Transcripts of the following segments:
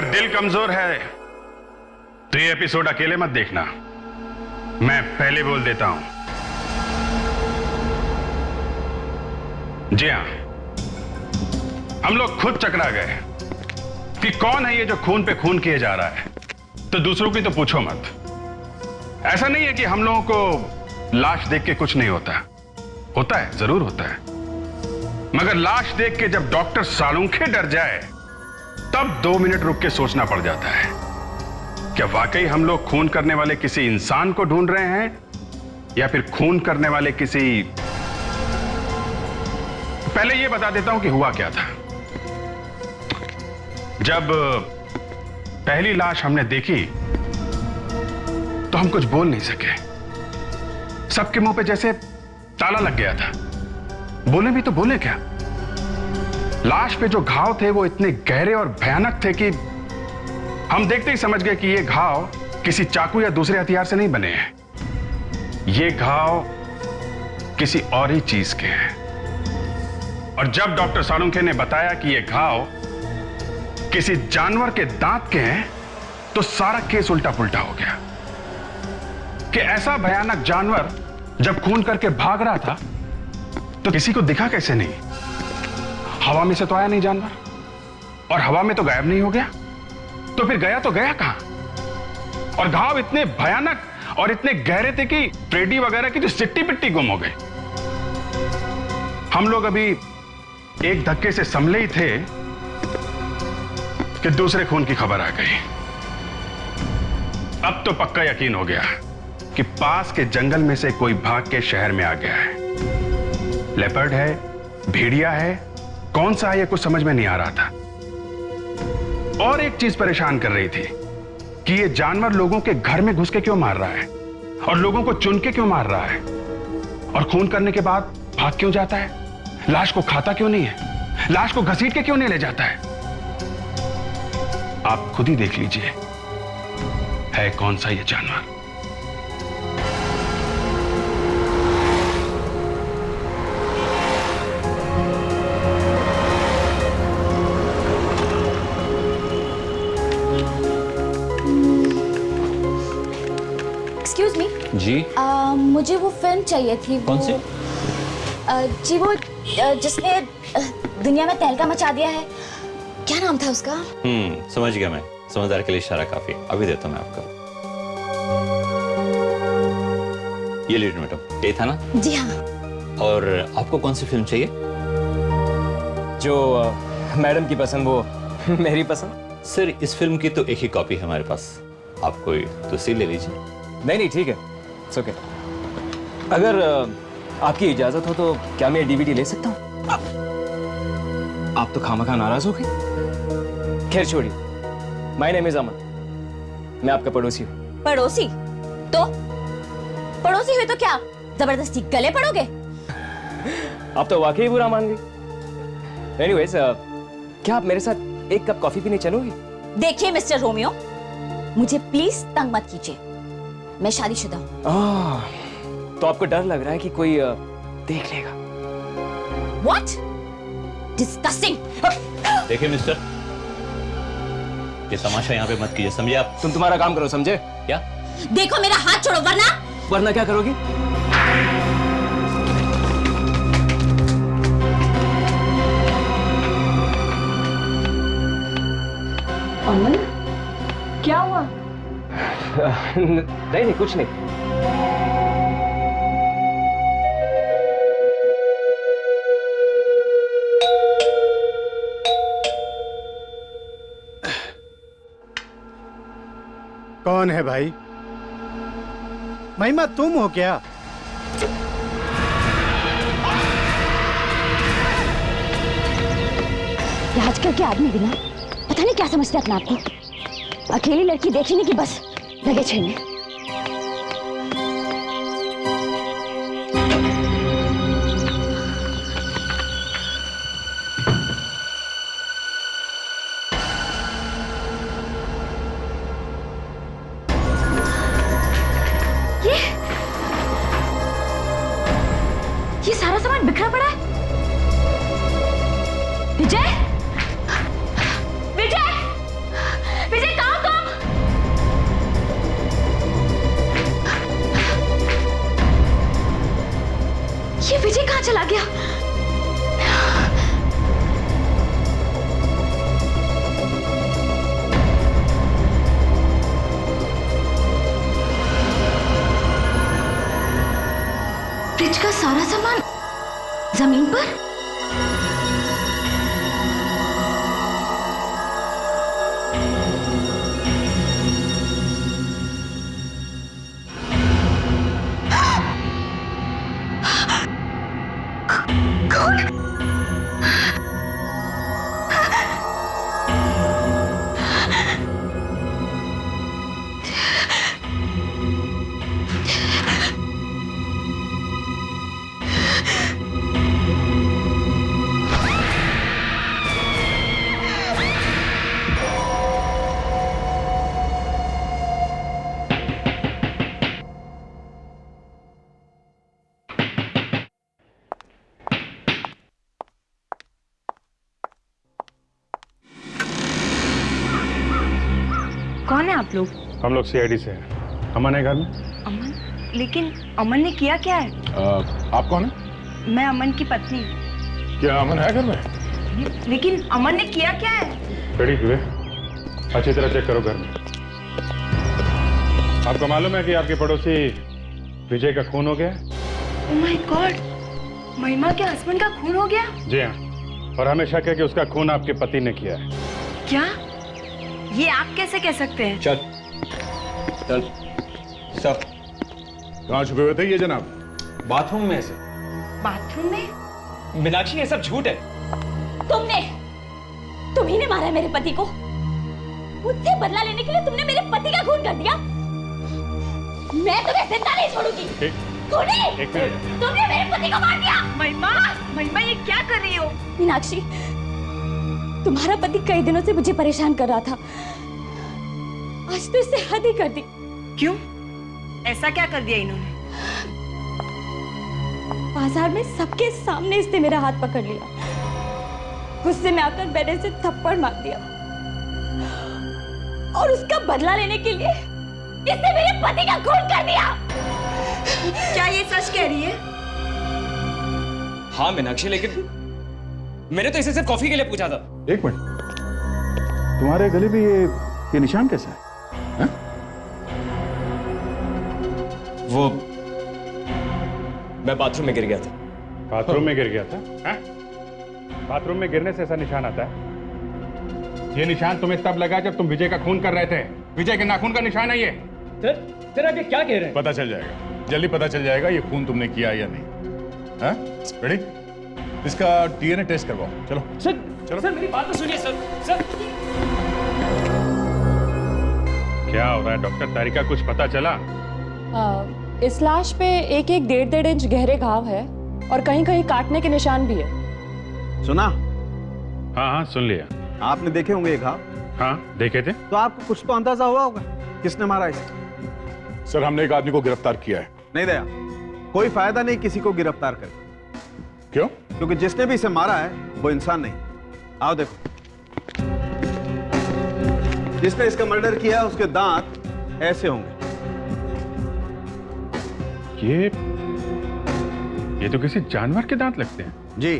अगर दिल कमजोर है तो ये एपिसोड अकेले मत देखना, मैं पहले बोल देता हूं। जी हां, हम लोग खुद चकरा गए कि कौन है ये जो खून पे खून किए जा रहा है, तो दूसरों की तो पूछो मत। ऐसा नहीं है कि हम लोगों को लाश देख के कुछ नहीं होता, होता है, जरूर होता है, मगर लाश देख के जब डॉक्टर सालुंखे डर जाए तब 2 मिनट रुक के सोचना पड़ जाता है, क्या वाकई हम लोग खून करने वाले किसी इंसान को ढूंढ रहे हैं या फिर खून करने वाले किसी। पहले यह बता देता हूं कि हुआ क्या था। जब पहली लाश हमने देखी तो हम कुछ बोल नहीं सके, सबके मुंह पे जैसे ताला लग गया था। बोले भी तो बोले क्या। लाश पे जो घाव थे वो इतने गहरे और भयानक थे कि हम देखते ही समझ गए कि ये घाव किसी चाकू या दूसरे हथियार से नहीं बने हैं, ये घाव किसी और ही चीज के हैं। और जब डॉक्टर सालुंखे ने बताया कि ये घाव किसी जानवर के दांत के हैं तो सारा केस उल्टा पुल्टा हो गया कि ऐसा भयानक जानवर जब खून करके भाग रहा था तो किसी को दिखा कैसे नहीं। हवा में से तो आया नहीं जानवर, और हवा में तो गायब नहीं हो गया, तो फिर गया तो गया कहां। और घाव इतने भयानक और इतने गहरे थे कि फ्रेडी वगैरह की जो सिट्टी पिट्टी गुम हो गई। हम लोग अभी एक धक्के से संभले ही थे कि दूसरे खून की खबर आ गई। अब तो पक्का यकीन हो गया कि पास के जंगल में से कोई भाग के शहर में आ गया है। लेपर्ड है, भेड़िया है, कौन सा है ये कुछ समझ में नहीं आ रहा था। और एक चीज परेशान कर रही थी कि ये जानवर लोगों के घर में घुस के क्यों मार रहा है और लोगों को चुन के क्यों मार रहा है, और खून करने के बाद भाग क्यों जाता है, लाश को खाता क्यों नहीं है, लाश को घसीट के क्यों नहीं ले जाता है। आप खुद ही देख लीजिए है कौन सा ये जानवर। एक्सक्यूज मी जी। मुझे वो फिल्म चाहिए थी। कौन सी? जी वो जिसने दुनिया में तहलका मचा दिया है, क्या नाम था उसका? समझ गया मैं, समझदार के लिए इशारा काफी। अभी देता हूं मैं आपको। ये लीजिए मैडम, ये था ना? जी हाँ। और आपको कौन सी फिल्म चाहिए? जो मैडम की पसंद वो मेरी पसंद। सर इस फिल्म की तो एक ही कॉपी है हमारे पास, आप कोई दूसरी ले लीजिए। नहीं ठीक है, इट्स ओके। अगर आपकी इजाजत हो तो क्या मैं डीवीडी ले सकता हूँ? आप तो खामखा नाराज हो गए। खैर छोड़िए, माय नेम इज अमन, मैं आपका पड़ोसी हूँ। पड़ोसी? तो पड़ोसी हुए तो क्या जबरदस्ती गले पड़ोगे? आप तो वाकई बुरा मान गई। एनीवेज, क्या आप मेरे साथ एक कप कॉफी पीने चलोगी? देखिए मिस्टर रोमियो, मुझे प्लीज तंग मत कीजिए, मैं शादीशुदा हूँ। तो आपको डर लग रहा है कि कोई देख लेगा? What? Disgusting! देखिए मिस्टर, ये तमाशा यहाँ पे मत कीजिए, समझे आप? तुम तुम्हारा काम करो, समझे? क्या? देखो मेरा हाथ छोड़ो वरना क्या करोगी? अमन, क्या हुआ? नहीं कुछ नहीं। कौन है भाई? महिमा तुम हो क्या? ये आजकल के आदमी भी ना पता नहीं क्या समझते अपने आप को। अकेली लड़की देखी नहीं कि बस लगे छेड़ने। ये सारा सामान बिखरा पड़ा है। विजय, विजय, कहाँ चला गया? फ्रिज का सारा सामान जमीन पर? कौन है आप लोग? हम लोग सीआईडी से हैं। अमन है घर में? अमन? लेकिन अमन ने किया क्या है? आप कौन है? मैं अमन की पत्नी। क्या अमन है घर में? लेकिन अमन ने किया क्या है? रेडी हुए, अच्छी तरह चेक करो घर में। आपको मालूम है कि आपके पड़ोसी विजय का खून हो गया? ओह माय गॉड, महिमा के हस्बैंड का खून हो गया? जी हाँ, और हमें शक है कि उसका खून आपके पति ने किया है। क्या? ये आप कैसे कह सकते हैं? चल चल सब। कहाँ छुपे हुए थे ये जनाब? बाथरूम में से। बाथरूम में? मीनाक्षी ये सब झूठ है। तुम्ही ने मारा है मेरे पति को। मुझसे बदला लेने के लिए तुमने मेरे पति का खून कर दिया। मैं तुम्हें जिंदा नहीं छोड़ूंगी। खूनी! एक मिनट। तुमने मेरे पति को मार दिया। महिमा, महिमा ये क्या कर रही हो? मीनाक्षी, तुम्हारा पति कई दिनों से मुझे परेशान कर रहा था। आज तो इससे हद ही कर दी। क्यों? ऐसा क्या कर दिया इन्होंने? बाजार में सबके सामने इसने मेरा हाथ पकड़ लिया। गुस्से में आकर मैंने इसे थप्पड़ मार दिया और उसका बदला लेने के लिए इसने मेरे पति का खून कर दिया। क्या ये सच कह रही है? हाँ मीनाक्षी, लेकिन मैंने तो इसे सिर्फ कॉफी के लिए पूछा था। एक मिनट, तुम्हारे गले में ये निशान कैसा है? वो मैं बाथरूम में गिर गया था। बाथरूम में गिर गया था? हाँ? बाथरूम में गिरने से ऐसा निशान आता है? ये निशान तुम्हें तब लगा जब तुम विजय का खून कर रहे थे। विजय के नाखून का निशान है ये। सर आप ये क्या कह रहे हैं? पता चल जाएगा, जल्दी पता चल जाएगा ये खून तुमने किया या नहीं। हाँ? रेडी? इसका डीएनए टेस्ट करवाओ। चलो सर, चलो। सर मेरी बात तो सुनिए सर। सर क्या हो रहा है डॉक्टर तारिका, कुछ पता चला? इस लाश पे एक 1.5 इंच गहरे घाव है और कहीं कहीं काटने के निशान भी है। सुना? हाँ हाँ सुन लिया। आपने देखे होंगे ये घाव? हाँ देखे थे। तो आपको कुछ तो अंदाजा हुआ होगा किसने मारा इसे? सर, हमने एक आदमी को गिरफ्तार किया है। नहीं दया, कोई फायदा नहीं किसी को गिरफ्तार करके। क्यों? क्योंकि जिसने भी इसे मारा है वो इंसान नहीं। आओ देखो, जिसने इसका मर्डर किया उसके दांत ऐसे होंगे। ये तो किसी जानवर के दांत लगते हैं। जी।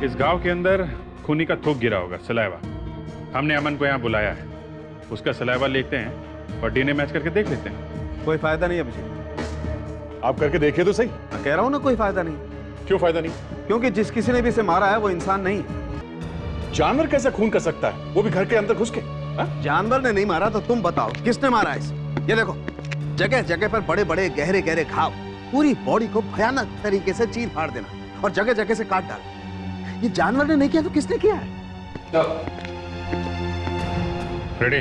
इस गांव के अंदर खूनी का थूक गिरा होगा, सलाइवा। हमने अमन को यहाँ बुलाया है, उसका सलाइवा लेते हैं और डीएनए मैच करके देख लेते हैं। कोई फायदा नहीं अभिजीत। आप करके देखिए तो सही। मैं कह रहा हूं ना, कोई फायदा नहीं। क्यों फायदा नहीं? क्योंकि जिस किसी ने भी इसे मारा है वो इंसान नहीं है। जानवर कैसे खून कर सकता है, वो भी घर के अंदर घुस के? हाँ? जानवर ने नहीं मारा तो तुम बताओ किसने मारा है इसे? ये देखो, जगह जगह पर बड़े बड़े गहरे गहरे घाव, पूरी बॉडी को भयानक तरीके से चीर फाड़ देना और जगह जगह से काट डालना। ये जानवर ने नहीं किया तो किसने किया है? रेडी?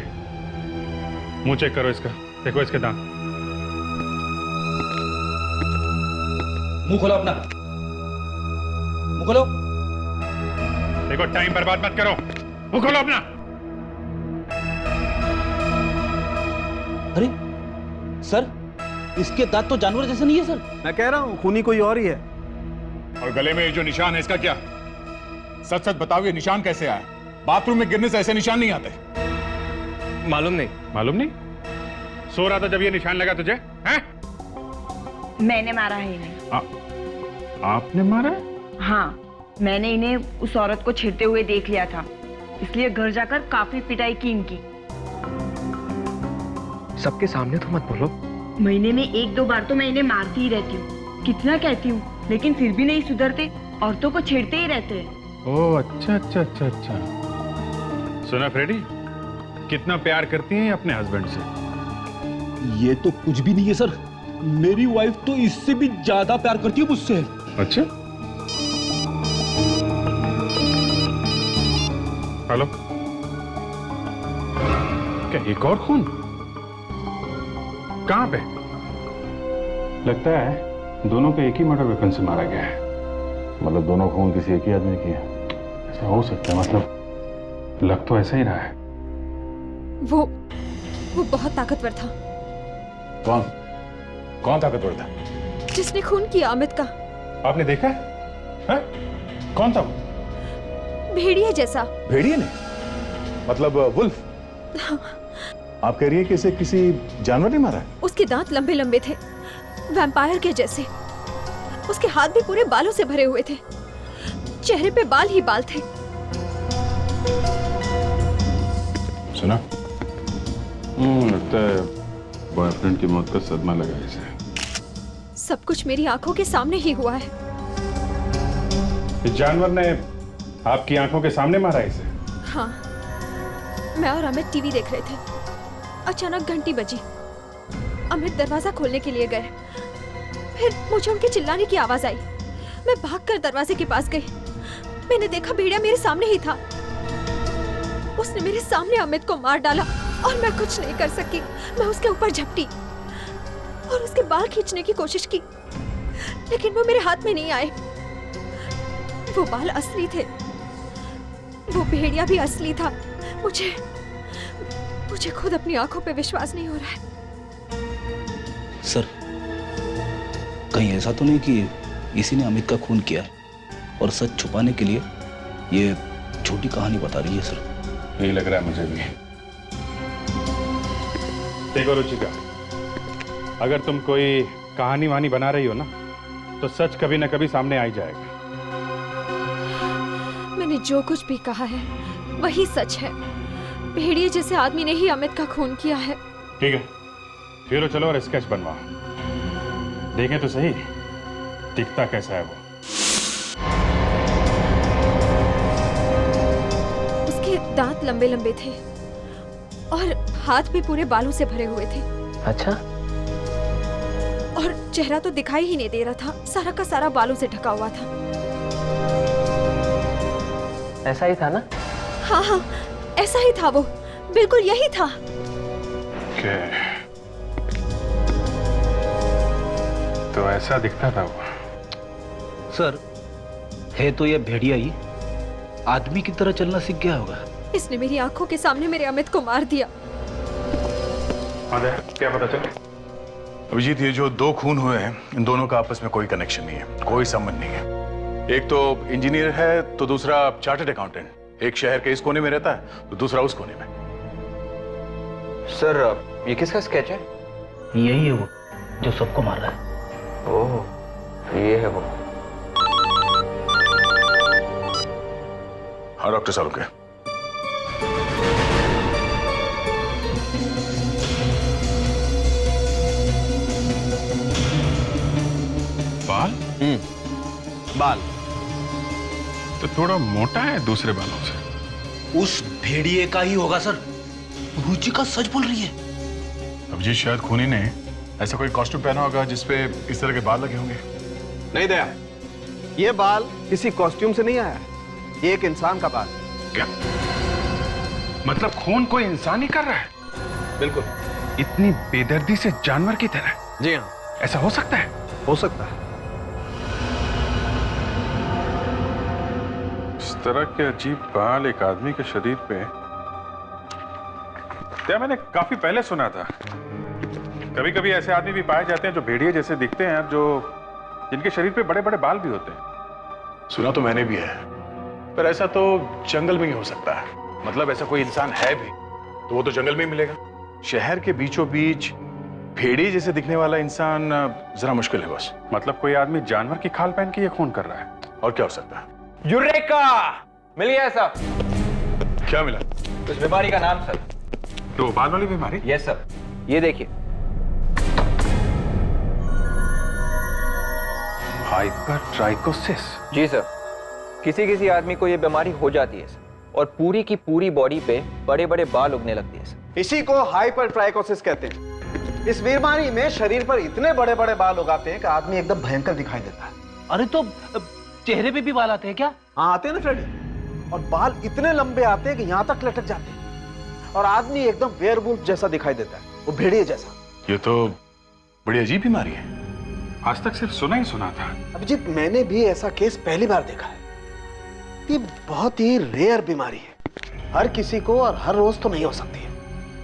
मुंह चेक करो इसका, देखो इसके दांत। मुंह खोलो अपना, मुंह खोलो। देखो, टाइम बर्बाद मत करो, मुंह खोलो अपना। अरे सर, इसके दांत तो जानवर जैसे नहीं है सर। मैं कह रहा हूं खूनी कोई और ही है। और गले में ये जो निशान है इसका क्या? सच सच बताओ, ये निशान कैसे आया? बाथरूम में गिरने से ऐसे निशान नहीं आते। मालूम नहीं। मालूम नहीं? सो रहा था जब ये निशान लगा तुझे? हैं? मैंने मारा है इन्हें। आपने मारा? हाँ, मैंने इन्हें उस औरत को छेड़ते हुए देख लिया था, इसलिए घर जाकर काफी पिटाई की इनकी। सबके सामने तो मत बोलो। महीने में 1-2 बार तो मैं इन्हें मारती ही रहती हूँ, कितना कहती हूँ, लेकिन फिर भी नहीं सुधरते, औरतों को छेड़ते ही रहते हैं। ओह अच्छा अच्छा अच्छा अच्छा। सुना फ्रेडी, कितना प्यार करती हैं अपने हस्बैंड से? ये तो कुछ भी नहीं है सर, मेरी वाइफ तो इससे भी ज्यादा प्यार करती है मुझसे। अच्छा। हेलो, क्या एक और खून? कहां पे? लगता है दोनों को एक ही मर्डर वेपन से मारा गया है। मतलब दोनों खून किसी एक ही आदमी ने किया? ऐसा हो सकता है, मतलब लग तो ऐसा ही रहा है। वो बहुत ताकतवर था। कौन? कौन ताकतवर था? जिसने खून किया अमित का। आपने देखा है? हाँ? कौन था वो? भेड़िया जैसा। भेड़िए ने? मतलब वुल्फ? आप कह रही है कि इसे किसी जानवर ने मारा है? उसके दांत लंबे लंबे थे, वैम्पायर के जैसे। उसके हाथ भी पूरे बालों से भरे हुए थे, चेहरे पे बाल ही बाल थे। सुना? लगता है बॉयफ्रेंड की मौत का सदमा लगा इसे। सब कुछ मेरी आंखों के सामने ही हुआ है। इस जानवर ने आपकी आंखों के सामने मारा इसे? हाँ, मैं और अमित टीवी देख रहे थे। अचानक घंटी बजी। अमित दरवाजा खोलने के लिए गए, फिर मुझे उनके चिल्लाने की आवाज आई। मैं भागकर दरवाजे के पास गई। मैंने देखा भेड़िया मेरे सामने ही था। उसने मेरे सामने अमित को मार डाला और मैं कुछ नहीं कर सकी। मैं उसके ऊपर झपटी और उसके बाल खींचने की कोशिश की, लेकिन वो मेरे हाथ में नहीं आए। वो बाल असली थे, वो भेड़िया भी असली था। मुझे खुद अपनी आंखों पे विश्वास नहीं हो रहा है। सर, कहीं ऐसा तो नहीं कि इसी ने अमित का खून किया है और सच छुपाने के लिए ये झूठी कहानी बता रही है? सर, यही लग रहा है मुझे भी। देखो रुचिका, अगर तुम कोई कहानी वहानी बना रही हो ना, तो सच कभी ना कभी सामने आ ही जाएगा। मैंने जो कुछ भी कहा है वही सच है। भेड़िए जैसे आदमी ने ही अमित का खून किया है। ठीक है, फिर चलो और स्केच बनवाओ, देखें तो सही दिखता कैसा है वो। उसके दांत लंबे लंबे थे और हाथ भी पूरे बालों से भरे हुए थे। अच्छा। और चेहरा तो दिखाई ही नहीं दे रहा था, सारा का सारा बालों से ढका हुआ था। ऐसा ही था ना? हाँ हाँ, ऐसा ही था वो, बिल्कुल यही था। तो ऐसा दिखता था वो। सर, है तो ये भेड़िया ही आदमी की तरह चलना सीख गया होगा। इसने मेरी आंखों के सामने मेरे अमित को मार दिया। क्या पता चला? अभिजीत, ये जो दो खून हुए हैं, इन दोनों का आपस में कोई कनेक्शन नहीं है, कोई संबंध नहीं है। एक तो इंजीनियर है तो दूसरा चार्टर्ड अकाउंटेंट। एक शहर के इस कोने में रहता है तो दूसरा उस कोने में। सर, ये किसका स्केच है? यही है वो जो सबको मार रहा है। ओह, ये है वो। हाँ डॉक्टर सालुके। बाल? बाल तो थोड़ा मोटा है दूसरे बालों से। उस भेड़िए का ही होगा सर। रुचिका सच बोल रही है। अभिजीत, शायद खूनी ने ऐसा कोई कॉस्ट्यूम पहना होगा जिसपे इस तरह के बाल लगे होंगे। नहीं दया, ये बाल किसी कॉस्ट्यूम से नहीं आया, ये एक इंसान का बाल। क्या मतलब खून कोई इंसान ही कर रहा है? बिल्कुल। इतनी बेदर्दी से जानवर की तरह? जी हाँ, ऐसा हो सकता है? हो सकता है। इस तरह के अजीब बाल एक आदमी के शरीर पे, क्या मैंने काफी पहले सुना था। कभी कभी ऐसे आदमी भी पाए जाते हैं जो भेड़िए जैसे दिखते हैं, जो जिनके शरीर पे बड़े बड़े बाल भी होते हैं। सुना तो मैंने भी है, पर ऐसा तो जंगल में ही हो सकता है। मतलब ऐसा कोई इंसान है भी तो वो तो जंगल में ही मिलेगा। शहर के बीचों बीच भेड़ी जैसे दिखने वाला इंसान जरा मुश्किल है बस। मतलब कोई आदमी जानवर की खाल पहन के ये खून कर रहा है? और क्या हो सकता है? यूरेका! मिल गया सर। क्या मिला? उस बीमारी का नाम सर। तो बाल वाली बीमारी? यस सर, ये देखिए। हाइपरट्राइकोसिस। जी सर, किसी किसी आदमी को ये बीमारी हो जाती है सर, और पूरी की पूरी बॉडी पे बड़े बड़े बाल उगने लगते हैं सर। इसी को हाइपरट्राइकोसिस कहते हैं। इस बीमारी में शरीर पर इतने बड़े बड़े बाल उगाते हैं कि आदमी एकदम भयंकर दिखाई देता है। अरे तो चेहरे पे भी बाल आते हैं क्या? हाँ आते हैं ना फ्रेडी, और बाल इतने लंबे आते हैं कि यहां तक लटक जाते हैं, और आदमी एकदम वेयरवुल्फ जैसा दिखाई देता है, वो भेड़िए जैसा। ये तो बड़ी अजीब बीमारी है। आज तक सिर्फ सुना ही सुना था। अभिजीत, मैंने भी ऐसा केस पहली बार देखा है। ये बहुत ही रेयर बीमारी है, हर किसी को और हर रोज तो नहीं हो सकती है।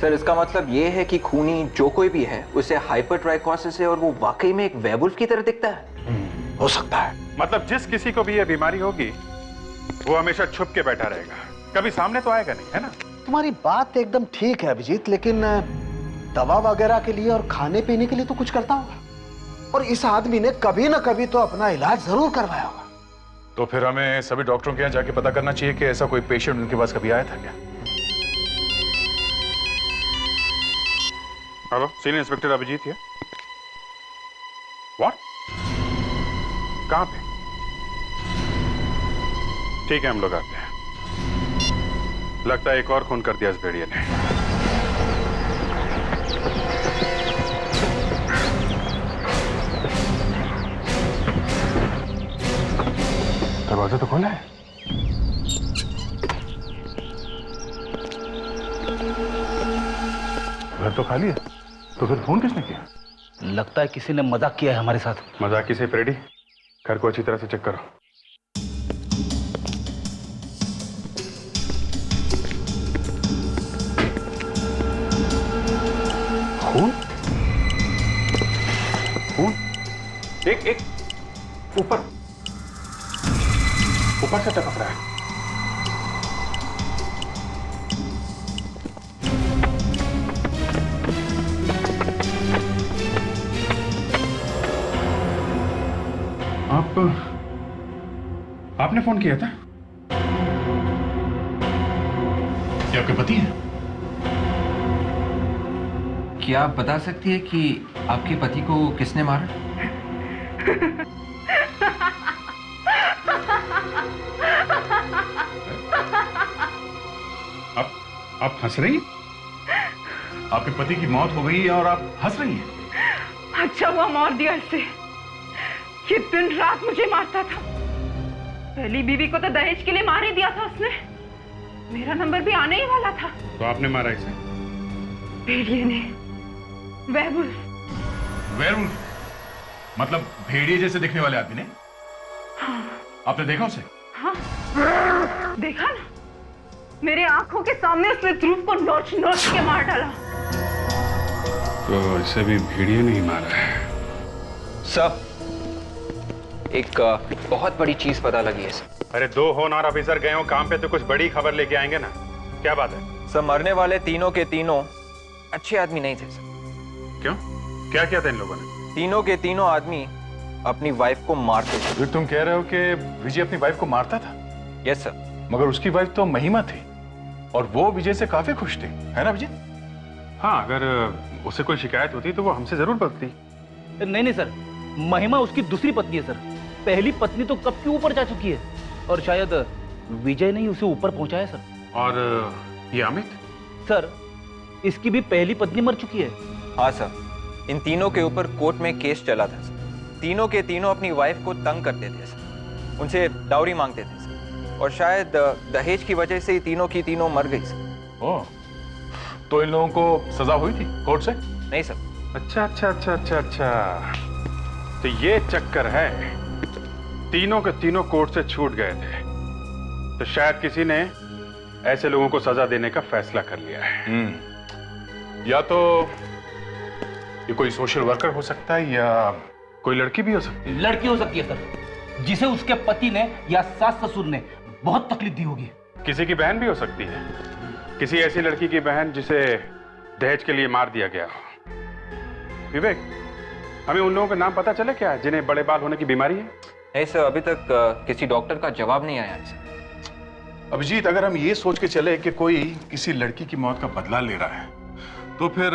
सर इसका मतलब ये है कि खूनी जो कोई भी है उसे हाइपरट्राइकोसिस है और वो वाकई में एक वेयरवुल्फ की तरह दिखता है। हो सकता है। मतलब जिस किसी को भी ये बीमारी होगी वो हमेशा छुप के बैठा रहेगा, कभी सामने तो आएगा नहीं, है ना? तुम्हारी बात एकदम ठीक है अभिजीत, लेकिन दवा वगैरह के लिए और खाने पीने के लिए तो कुछ करता होगा, और इस आदमी ने कभी ना कभी तो अपना इलाज जरूर करवाया होगा। तो फिर हमें सभी डॉक्टरों के यहाँ जाके पता करना चाहिए कि ऐसा कोई पेशेंट उनके पास कभी आया था क्या? हेलो, सीनियर इंस्पेक्टर अभिजीत है। व्हाट? कहां पे? ठीक है, हम लोग आते हैं। लगता है एक और खून कर दिया इस भेड़िए ने। दरवाजा तो खोला है। घर तो खाली है, तो फिर फोन किसने किया? लगता है किसी ने मजाक किया है हमारे साथ। मजाक किसे फ्रेडी? घर को अच्छी तरह से चेक करो। खून? खून? एक ऊपर से टपक रहा है। आपने फोन किया था? ये आपके पति हैं? क्या आप बता सकती है कि आपके पति को किसने मारा? आप हंस रही हैं? आपके पति की मौत हो गई है और आप हंस रही हैं? अच्छा हुआ मार दिया इसे, ये दिन रात मुझे मारता था। पहली बीवी को तो दहेज के लिए मार ही दिया था उसने, मेरा नंबर भी आने ही वाला था। तो आपने मारा इसे? भेड़िए ने, वेयरवुल्फ। वेयरवुल्फ? मतलब भेड़िए जैसे दिखने वाले आदमी ने? हाँ। आपने देखा उसे? हाँ, देखा ना, मेरे आंखों के सामने उसने ध्रुव को नोच नोच के मार डाला। तो इसे भी भेड़िए ने ही मारा है। सब एक बहुत बड़ी चीज पता लगी है सर। अरे दो होनहार ऑफिसर गए हो काम पे तो कुछ बड़ी खबर लेके आएंगे ना। क्या बात है? सर मरने वाले तीनों के तीनों अच्छे आदमी नहीं थे सर। क्यों? क्या किया था इन लोगों ने? तीनों के तीनों आदमी अपनी वाइफ को मारते थे। फिर तुम कह रहे हो कि विजय अपनी वाइफ को मारता था? Yes sir. मगर उसकी वाइफ तो महिमा थी और वो विजय से काफी खुश थी, है ना विजय? हाँ, अगर उसे कोई शिकायत होती तो वो हमसे जरूर बोलती। नहीं सर, महिमा उसकी दूसरी पत्नी है सर। पहली पत्नी तो कब की ऊपर जा चुकी है, और शायद विजय ने ही उसे ऊपर पहुंचाया सर। और ये अमित? सर इसकी भी पहली पत्नी मर चुकी है। हाँ सर, इन तीनों के ऊपर कोर्ट में केस चला था सर। तीनों के तीनों अपनी वाइफ को तंग करते थे सर, उनसे डाउरी मांगते थे सर, और शायद दहेज की वजह से ही तीनों की तीनों मर गई सर। ओह, तो इन लोगों को सजा हुई थी कोर्ट से? नहीं सर। अच्छा, तो ये चक्कर है। तीनों के तीनों कोर्ट से छूट गए थे, तो शायद किसी ने ऐसे लोगों को सजा देने का फैसला कर लिया है। या तो ये कोई सोशल वर्कर हो सकता है या कोई लड़की भी हो सकती है। लड़की हो सकती है सर, जिसे उसके पति ने या सास ससुर ने बहुत तकलीफ दी होगी। किसी की बहन भी हो सकती है, किसी ऐसी लड़की की बहन जिसे दहेज के लिए मार दिया गया हो। विवेक, हमें उन लोगों का नाम पता चले क्या जिन्हें बड़े बाल होने की बीमारी है? नहीं सर, अभी तक किसी डॉक्टर का जवाब नहीं आया है सर। अभिजीत, अगर हम ये सोच के चले कि कोई किसी लड़की की मौत का बदला ले रहा है, तो फिर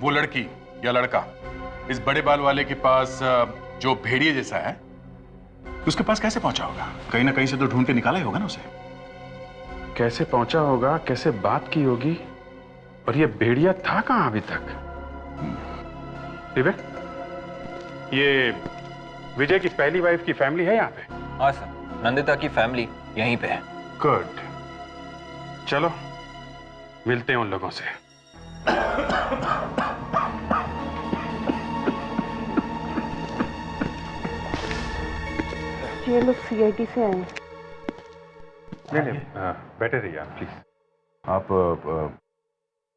वो लड़की या लड़का इस बड़े बाल वाले के पास जो भेड़िए जैसा है, उसके पास कैसे पहुंचा होगा? कहीं ना कहीं से तो ढूंढ के निकाला ही होगा ना उसे। कैसे पहुंचा होगा, कैसे बात की होगी, और ये भेड़िया था कहां अभी तक? विवेक, ये विजय की पहली वाइफ की फैमिली है यहाँ पे? हाँ सर, नंदिता की फैमिली यहीं पे है। गुड, चलो मिलते हैं उन लोगों से। ये लोग सीआईडी से आए। नहीं, बैठे रहिए आप प्लीज।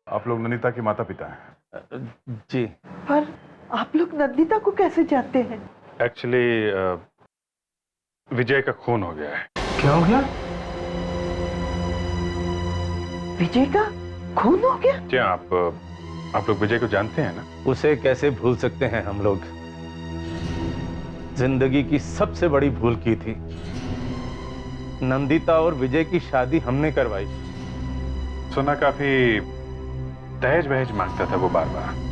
आप लोग नंदिता के माता पिता हैं? जी। पर आप लोग नंदिता को कैसे जानते हैं? एक्चुअली विजय का खून हो गया है। क्या हो गया? विजय का खून हो गया? जी, आप लोग विजय को जानते हैं ना? उसे कैसे भूल सकते हैं हम लोग? जिंदगी की सबसे बड़ी भूल की थी। नंदिता और विजय की शादी हमने करवाई। सुना काफी दहेज वहेज मांगता था वो बार बार।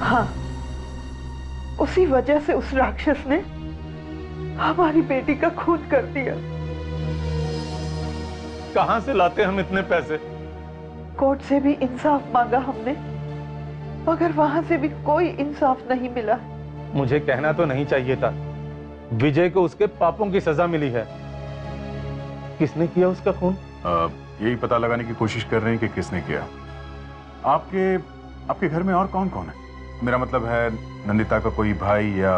हाँ, उसी वजह से उस राक्षस ने हमारी बेटी का खून कर दिया। कहां से लाते हम इतने पैसे? कोर्ट से भी इंसाफ मांगा हमने, मगर वहां से भी कोई इंसाफ नहीं मिला। मुझे कहना तो नहीं चाहिए था। विजय को उसके पापों की सजा मिली है। किसने किया उसका खून? यही पता लगाने की कोशिश कर रहे हैं कि किसने किया। आपके घर में और कौन कौन है? मेरा मतलब है, नंदिता का कोई भाई या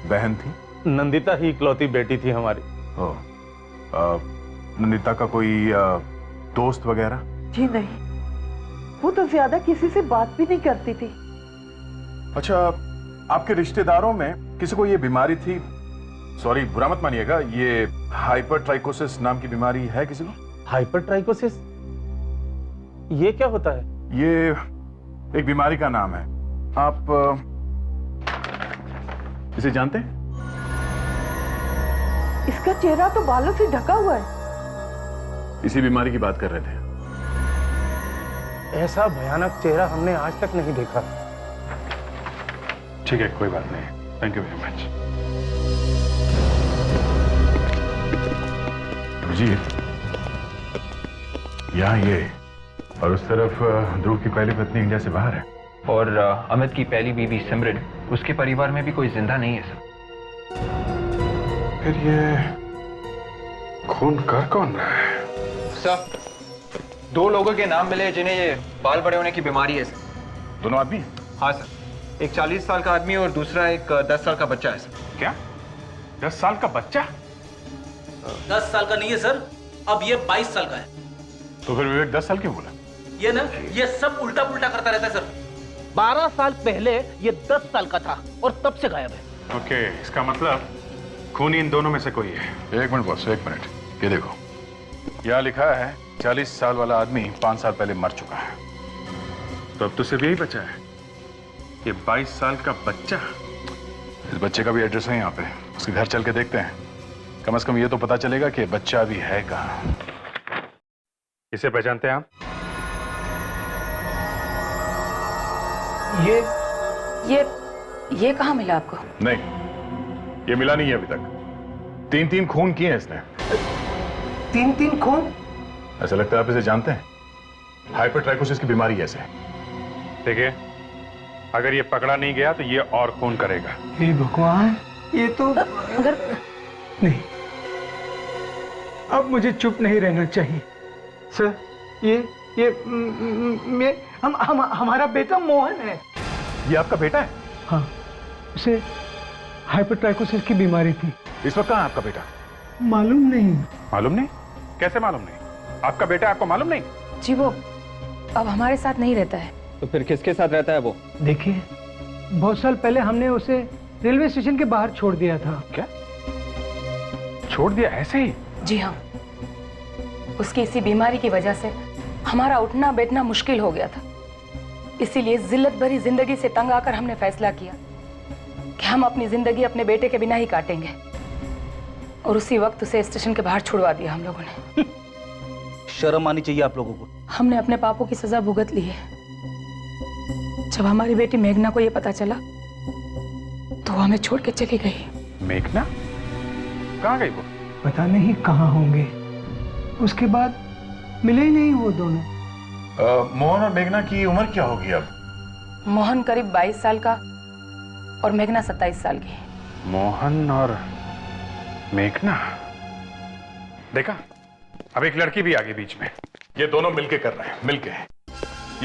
बहन थी? नंदिता ही इकलौती बेटी थी हमारी। नंदिता का कोई दोस्त वगैरह? जी नहीं, वो तो ज्यादा किसी से बात भी नहीं करती थी। अच्छा, आपके रिश्तेदारों में किसी को ये बीमारी थी? सॉरी, बुरा मत मानिएगा, ये हाइपरट्राइकोसिस नाम की बीमारी है किसी को? हाइपरट्राइकोसिस? ये क्या होता है? ये एक बीमारी का नाम है। आप इसे जानते हैं? इसका चेहरा तो बालों से ढका हुआ है। इसी बीमारी की बात कर रहे थे। ऐसा भयानक चेहरा हमने आज तक नहीं देखा। ठीक है, कोई बात नहीं। Thank you very much. जी, यहाँ ये, और उस तरफ ध्रुव की पहली पत्नी इंडिया से बाहर है। और अमित की पहली बीवी सिमरन, उसके परिवार में भी कोई जिंदा नहीं है सर। फिर ये खून कर कौन रहा है? सर, 2 लोगों के नाम मिले जिन्हें ये बाल बड़े होने की बीमारी है सर। दोनों आदमी? हाँ सर, एक 40 साल का आदमी और दूसरा एक 10 साल का बच्चा है सर। क्या? 10 साल का बच्चा? 10 साल का नहीं है सर, अब ये 22 साल का है। तो फिर विवेक 10 साल क्यों बोला? ये ना, ये सब उल्टा पुल्टा करता रहता है सर। 12 साल पहले ये 10 साल का था और तब से गायब है। ओके, इसका मतलब खूनी इन दोनों में से कोई है। एक मिनट बॉस, एक मिनट। ये देखो, यहाँ लिखा है 40 साल वाला आदमी 5 साल पहले मर चुका है। तो अब तो सिर्फ यही बचा है, ये 22 साल का बच्चा। इस बच्चे का भी एड्रेस है यहाँ पे, उसके घर चल के देखते हैं। कम से कम ये तो पता चलेगा कि बच्चा अभी है कहाँ। इसे पहचानते हैं आप? ये कहाँ मिला आपको? नहीं, ये मिला नहीं है अभी तक। 3 खून किए हैं इसने। 3 खून? ऐसा लगता है आप इसे जानते हैं। हाइपरट्राइकोसिस की बीमारी ऐसे है। देखिए, अगर ये पकड़ा नहीं गया तो ये और खून करेगा। हे भगवान, ये तो मगर नहीं, अब मुझे चुप नहीं रहना चाहिए सर। हमारा बेटा मोहन है। ये आपका बेटा है? हाँ, उसे हाइपरट्राइकोसिस की बीमारी थी। इस वक्त कहाँ है आपका बेटा? मालूम नहीं। मालूम नहीं? कैसे मालूम नहीं? आपका बेटा आपको मालूम नहीं? जी, वो अब हमारे साथ नहीं रहता है। तो फिर किसके साथ रहता है वो? देखिए, बहुत साल पहले हमने उसे रेलवे स्टेशन के बाहर छोड़ दिया था। क्या? छोड़ दिया ऐसे ही? जी हाँ, उसकी इसी बीमारी की वजह से हमारा उठना बैठना मुश्किल हो गया था। इसीलिए जिल्लत भरी जिंदगी से तंग आकर हमने फैसला किया कि हम अपनी जिंदगी अपने बेटे के बिना ही काटेंगे। और उसी वक्त उसे स्टेशन के बाहर छुड़वा दिया हम लोगों ने। शर्म आनी चाहिए आप लोगों को। हमने अपने पापों की सजा भुगत ली है। जब हमारी बेटी मेघना को यह पता चला तो वो हमें छोड़ के चली गई। मेघना कहाँ गई वो? पता नहीं कहाँ होंगे। उसके बाद मिले ही नहीं वो दोनों। मोहन और मेघना की उम्र क्या होगी अब? मोहन करीब 22 साल का और मेघना 27 साल की। मोहन और मेघना। देखा, अब एक लड़की भी आ गई बीच में। ये दोनों मिलके कर रहे हैं, मिलके।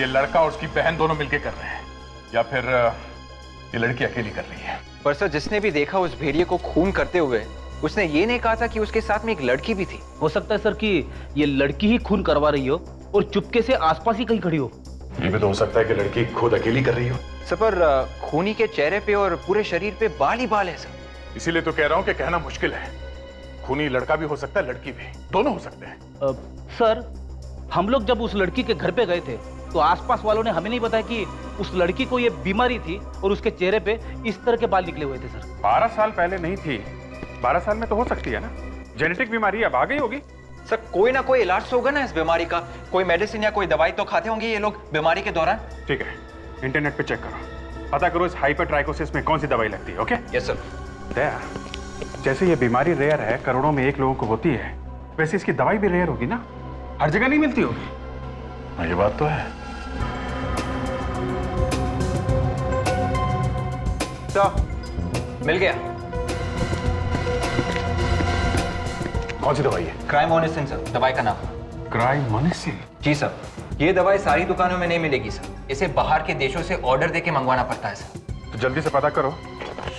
ये लड़का और उसकी बहन दोनों मिलके कर रहे हैं, या फिर ये लड़की अकेली कर रही है। पर सर, जिसने भी देखा उस भेड़िए को खून करते हुए, उसने ये नहीं कहा था कि उसके साथ में एक लड़की भी थी। हो सकता है सर कि ये लड़की ही खून करवा रही हो और चुपके से आसपास ही कहीं खड़ी हो। ये भी तो हो सकता है कि लड़की खुद अकेली कर रही हो। सर, पर खूनी के चेहरे पे और पूरे शरीर पे बाल ही बाल है सर। इसीलिए तो कह रहा हूं कि कहना मुश्किल है। खूनी लड़का भी हो सकता है, लड़की भी, दोनों हो सकते हैं। सर, हम लोग जब उस लड़की के घर पे गए थे तो आसपास वालों ने हमें नहीं बताया कि उस लड़की को ये बीमारी थी और उसके चेहरे पे इस तरह के बाल निकले हुए थे सर। 12 साल पहले नहीं थी, 12 साल में तो हो सकती है ना। जेनेटिक बीमारी अब आ गई होगी। सर, कोई ना कोई इलाज तो होगा ना इस बीमारी का। कोई मेडिसिन या कोई दवाई तो खाते होंगे ये लोग बीमारी के दौरान। ठीक है, इंटरनेट पे चेक करो, पता करो इस हाइपरट्राइकोसिस में कौन सी दवाई लगती है। ओके? Yes sir. दया, जैसे ये बीमारी रेयर है, करोड़ों में एक लोगों को होती है, वैसे इसकी दवाई भी रेयर होगी ना, हर जगह नहीं मिलती होगी। ये बात तो है। तो मिल गया। कौन सी दवाई है? क्राइमोनिसिन सर, दवाई का नाम। क्राइमोनिसिन? जी सर, ये दवाई सारी दुकानों में नहीं मिलेगी सर। इसे बाहर के देशों से ऑर्डर देके मंगवाना पड़ता है सर। तो जल्दी से पता करो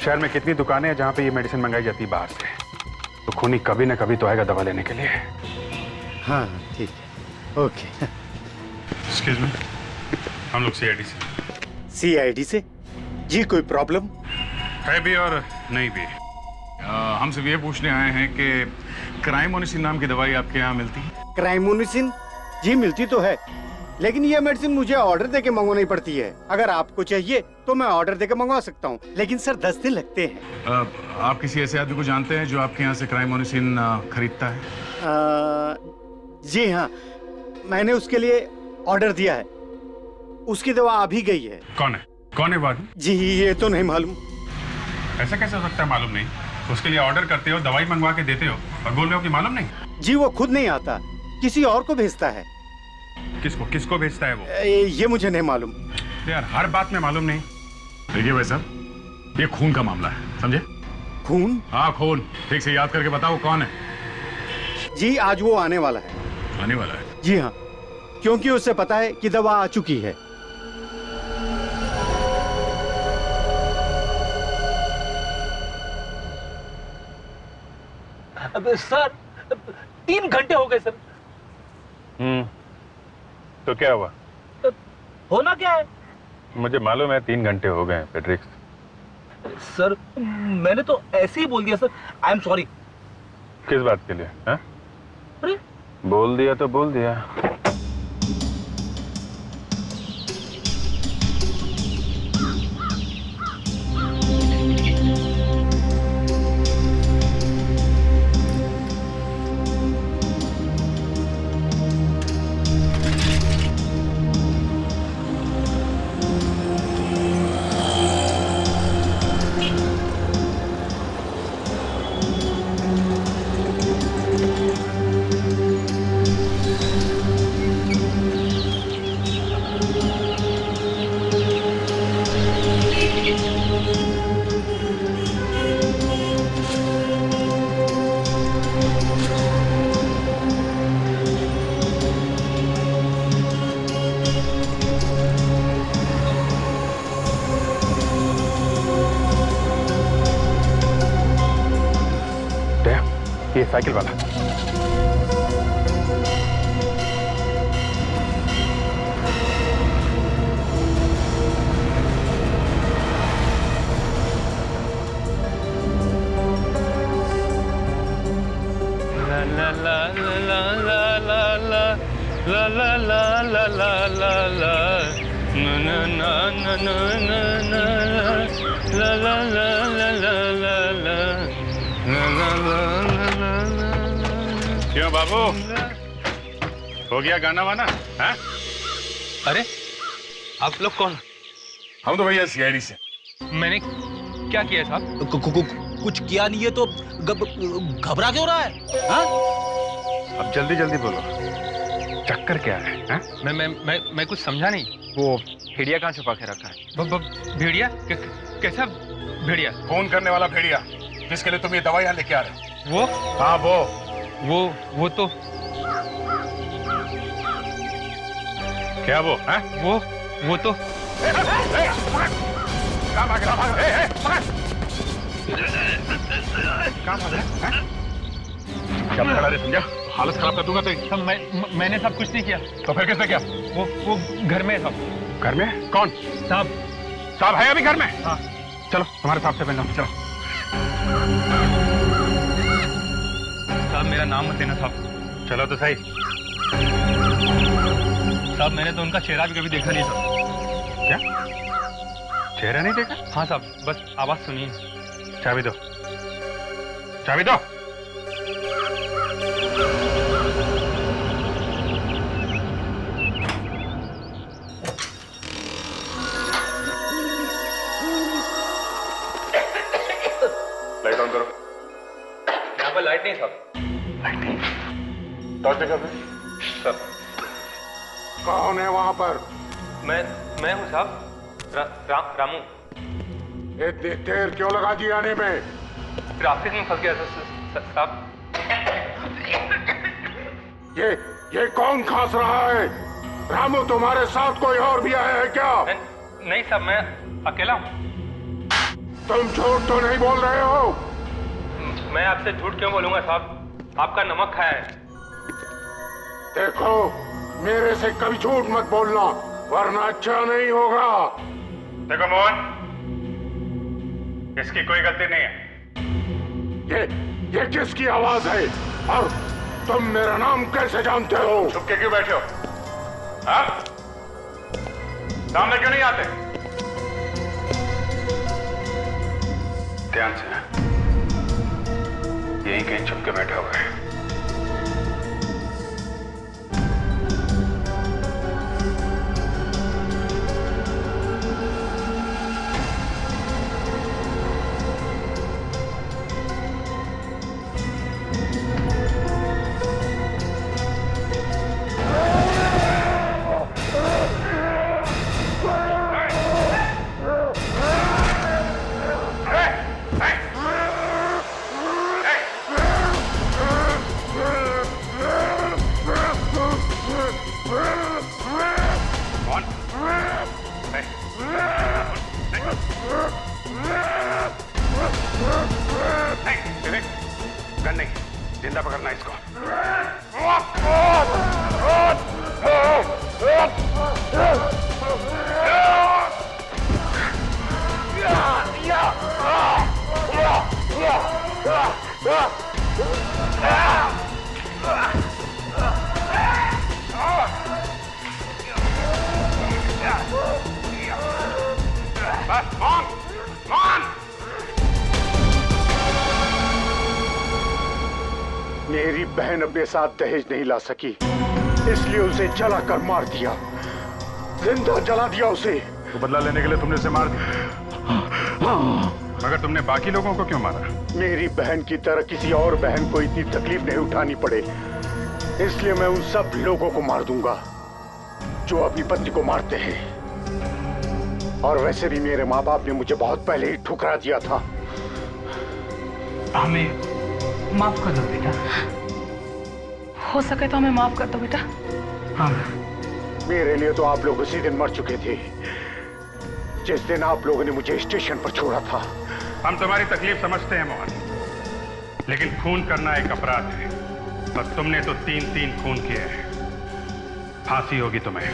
शहर में कितनी दुकानें हैं जहां पे ये मेडिसिन मंगाई जाती है बाहर से। तो खूनी कभी ना कभी तो आएगा दवा लेने के लिए। हाँ ठीक है, ओके। एक्सक्यूज मी, हम लोग सीआईडी से। सीआईडी से? जी कोई प्रॉब्लम है भी और नहीं भी। हम सिर्फ ये पूछने आए हैं कि क्राइमोनिसिन नाम की दवाई आपके यहाँ मिलती है? क्राइमोनिसिन? जी मिलती तो है, लेकिन ये मेडिसिन मुझे ऑर्डर देके मंगवानी पड़ती है। अगर आपको चाहिए तो मैं ऑर्डर देके मंगवा सकता हूँ, लेकिन सर 10 दिन लगते हैं। आप किसी ऐसे आदमी को जानते हैं जो आपके यहाँ से क्राइमोनिसिन खरीदता है? जी हाँ, मैंने उसके लिए ऑर्डर दिया है। उसकी दवा आ भी गई है। कौन है? कौन है वो आदमी? जी ये तो नहीं मालूम। ऐसा कैसे हो सकता है मालूम नहीं? उसके लिए ऑर्डर करते हो, दवाई मंगवा के देते हो और बोल रहे हो कि मालूम नहीं? जी वो खुद नहीं आता, किसी और को भेजता है। किसको भेजता है वो? ये मुझे नहीं मालूम यार, हर बात में मालूम नहीं। देखिए भाई साहब, ये खून का मामला है, समझे? खून? हाँ खून। ठीक से याद करके बताओ कौन है। जी आज वो आने वाला है। आने वाला है? जी हाँ, क्योंकि उसे पता है कि दवा आ चुकी है। अब सर 3 घंटे हो गए सर। तो क्या हुआ? होना क्या है? मुझे मालूम है 3 घंटे हो गए पेट्रिक्स। सर मैंने तो ऐसे ही बोल दिया सर। I am sorry. किस बात के लिए? हाँ? अरे बोल दिया तो बोल दिया। ये साइकिल वाला। ला ला ला ला ला ला ला ला ला ला ला ला ला ला क्यों बाबू, हो गया गाना वाना? हाँ? अरे आप लोग कौन? हम तो भैया सीआईडी से। मैंने क्या किया साहब? कुछ किया नहीं है तो घबरा क्यों रहा है? हाँ? अब जल्दी जल्दी बोलो, चक्कर क्या है? हाँ? मैं कुछ समझा नहीं। वो भेड़िया कहाँ छुपा के रखा है? भेड़िया? कैसा भेड़िया? फोन करने वाला भेड़िया जिसके लिए तुम ये दवाई यहाँ लेके आ रहे हो। वो? हाँ वो तो क्या वो? हाँ? वो तो कहाँ भाग रहा है? कहाँ भाग रहा है? क्या खड़ा रे, समझा? हालत खराब कर दूंगा तेरी। सब मैंने सब कुछ नहीं किया। तो फिर किसने किया? वो घर में है सब। घर में? कौन? साहब है अभी घर में? हाँ। चलो हमारे साहब से मिलना, चलो। साहब मेरा नाम मत लेना साहब। चलो तो सही। साहब मैंने तो उनका चेहरा भी कभी देखा नहीं साहब। क्या? चेहरा नहीं देखा? हाँ साहब, बस आवाज सुनिए। चाबी दो, चाबी दो। लाइट ऑन करो। यहाँ पर लाइट नहीं साहब। लाइट नहीं? टॉर्च देखा फिर? सर कौन है वहां पर? मैं हूँ साहब, रामू। इतनी देर क्यों लगा दी आने में? ट्रैफिक में फंस गया था साहब। ये कौन खांस रहा है? रामू, तुम्हारे साथ कोई और भी आया है क्या? नहीं साहब, मैं अकेला हूँ। तुम झूठ तो नहीं बोल रहे हो? मैं आपसे झूठ क्यों बोलूंगा साहब? आपका नमक खाया है। देखो, मेरे से कभी झूठ मत बोलना वरना अच्छा नहीं होगा। देखो मोहन, इसकी कोई गलती नहीं है। ये किसकी आवाज है और तुम मेरा नाम कैसे जानते हो? चुप के क्यों बैठे हो? हाँ? सामने क्यों नहीं आते? ध्यान से, यहीं कहीं छुप के बैठे हुए हैं। गन नहीं, जिंदा पकड़ना इसको। मेरी बहन अपने साथ दहेज नहीं ला सकी, इसलिए उसे जलाकर मार दिया, जिंदा जला दिया उसे। तो बदला लेने के लिए तुमने उसे मार दिया, मगर तुमने बाकी लोगों को क्यों मारा? मेरी बहन की तरह किसी और बहन को इतनी तकलीफ नहीं उठानी पड़े, इसलिए मैं उन सब लोगों को मार दूंगा जो अपनी पत्नी को मारते हैं। और वैसे भी मेरे माँ बाप ने मुझे बहुत पहले ही ठुकरा दिया था। हमें माफ कर दो बेटा। हो सके तो हमें माफ कर दो बेटा। हाँ। मेरे लिए तो आप लोग उसी दिन मर चुके थे जिस दिन आप लोगों ने मुझे स्टेशन पर छोड़ा था। हम तुम्हारी तकलीफ समझते हैं मोहन, लेकिन खून करना एक अपराध है और तुमने तो 3-3 खून किए हैं। फांसी होगी तुम्हें।